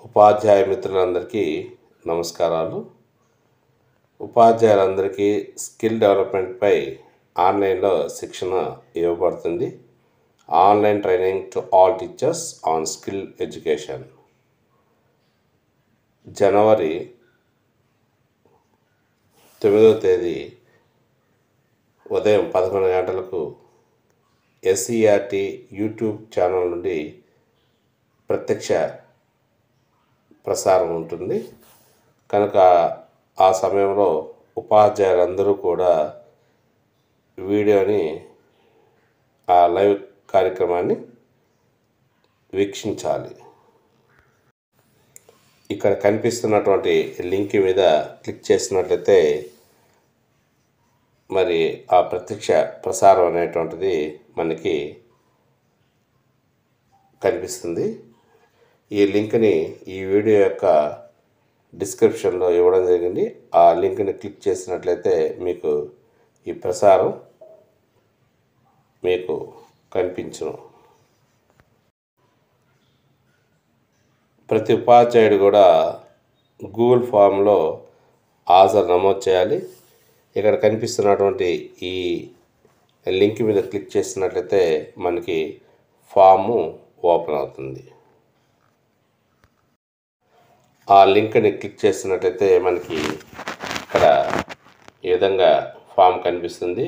ఉపాధ్యాయ మిత్రులందరికీ నమస్కారాలు. ఉపాధ్యాయులందరికీ స్కిల్ డెవలప్మెంట్పై ఆన్లైన్లో శిక్షణ ఇవ్వబడుతుంది. Online training to all teachers on skill education. జనవరి 9వ తేదీ ఉదయం 11 గంటలకు ఎస్ఈఆర్టీ యూట్యూబ్ ఛానల్ నుండి ప్రత్యక్ష ప్రసారం ఉంటుంది కనుక ఆ సమయంలో ఉపాధ్యాయులందరూ కూడా వీడియోని ఆ లైవ్ కార్యక్రమాన్ని వీక్షించాలి. ఇక్కడ కనిపిస్తున్నటువంటి లింక్ మీద క్లిక్ చేసినట్లయితే మరి ఆ ప్రత్యక్ష ప్రసారం అనేటువంటిది మనకి కనిపిస్తుంది. ఈ లింక్ని ఈ వీడియో యొక్క డిస్క్రిప్షన్లో ఇవ్వడం జరిగింది. ఆ లింక్ని క్లిక్ చేసినట్లయితే మీకు ఈ ప్రసారం మీకు కనిపించును. ప్రతి ఉపాధ్యాయుడు కూడా గూగుల్ ఫామ్లో హాజరు నమోదు చేయాలి. ఇక్కడ కనిపిస్తున్నటువంటి ఈ లింక్ మీద క్లిక్ చేసినట్లయితే మనకి ఫాము ఓపెన్ అవుతుంది. ఆ లింక్ని క్లిక్ చేసినట్లయితే మనకి ఇక్కడ ఈ విధంగా ఫామ్ కనిపిస్తుంది.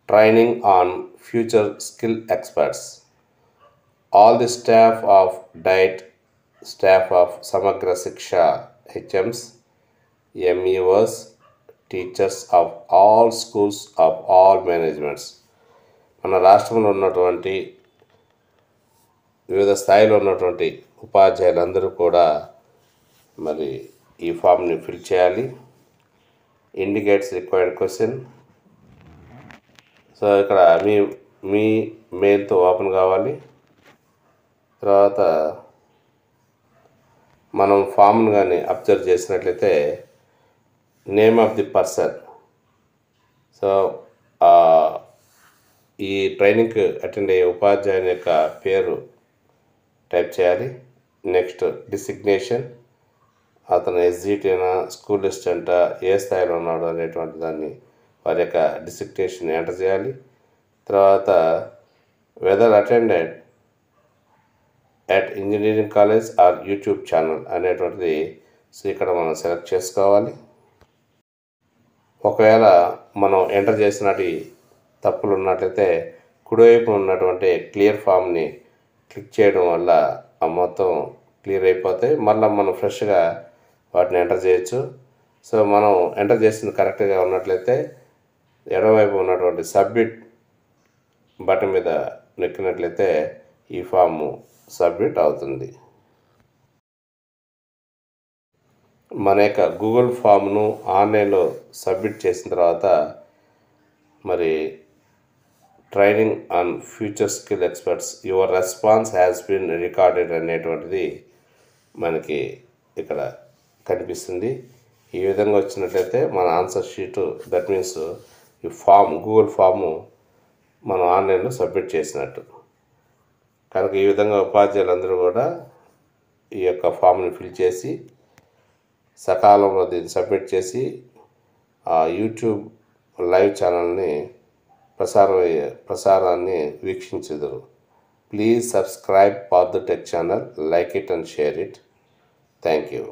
Training on future skill experts. All the staff of diet, staff of సమగ్ర శిక్ష, HMs, MEOs, teachers of all schools of all managements. మన రాష్ట్రంలో ఉన్నటువంటి వివిధ స్థాయిలో ఉన్నటువంటి ఉపాధ్యాయులందరూ కూడా మరి ఈ ఫామ్ని ఫిల్ చేయాలి. Indicates required question. సో ఇక్కడ మీ మెయిల్తో ఓపెన్ కావాలి. తర్వాత మనం ఫామ్ను కానీ అబ్జర్వ్ చేసినట్లయితే name of the person. So ఈ ట్రైనింగ్కి అటెండ్ అయ్యే ఉపాధ్యాయుని యొక్క పేరు టైప్ చేయాలి. నెక్స్ట్ డిసిగ్నేషన్, అతను ఎస్జిటీనా, స్కూల్ అసిస్టెంటా, ఏ స్థాయిలో ఉన్నాడు అనేటువంటి దాన్ని వారి యొక్క డిసిగ్నేషన్ ఎంటర్ చేయాలి. తర్వాత whether attended at engineering college or YouTube channel అనేటువంటిది ఇక్కడ మనం సెలెక్ట్ చేసుకోవాలి. ఒకవేళ మనం ఎంటర్ చేసినటి తప్పులు ఉన్నట్లయితే కుడివైపు ఉన్నటువంటి క్లియర్ ఫామ్ని క్లిక్ చేయడం వల్ల ఆ మొత్తం క్లియర్ అయిపోతాయి. మళ్ళీ మనం ఫ్రెష్గా వాటిని ఎంటర్ చేయొచ్చు. సో మనం ఎంటర్ చేసింది కరెక్ట్గా ఉన్నట్లయితే ఎడమవైపు ఉన్నటువంటి సబ్మిట్ బటన్ మీద నొక్కినట్లయితే ఈ ఫాము సబ్మిట్ అవుతుంది. మన యొక్క గూగుల్ ఫామ్ను ఆన్లైన్లో సబ్మిట్ చేసిన తర్వాత మరి training on future skill experts, your response has been recorded అనేటువంటిది మనకి ఇక్కడ కనిపిస్తుంది. ఈ విధంగా వచ్చినట్లయితే మన ఆన్సర్ షీటు, దట్ మీన్స్ ఈ ఫామ్, గూగుల్ ఫాము మనం ఆన్లైన్లో సబ్మిట్ చేసినట్టు. కనుక ఈ విధంగా ఉపాధ్యాయులందరూ కూడా ఈ యొక్క ఫామ్ని ఫిల్ చేసి సకాలంలో దీన్ని సబ్మిట్ చేసి ఆ యూట్యూబ్ లైవ్ ఛానల్ని ప్రసారాన్ని వీక్షించెదరు. Please subscribe for the tech channel, like it and share it. Thank you.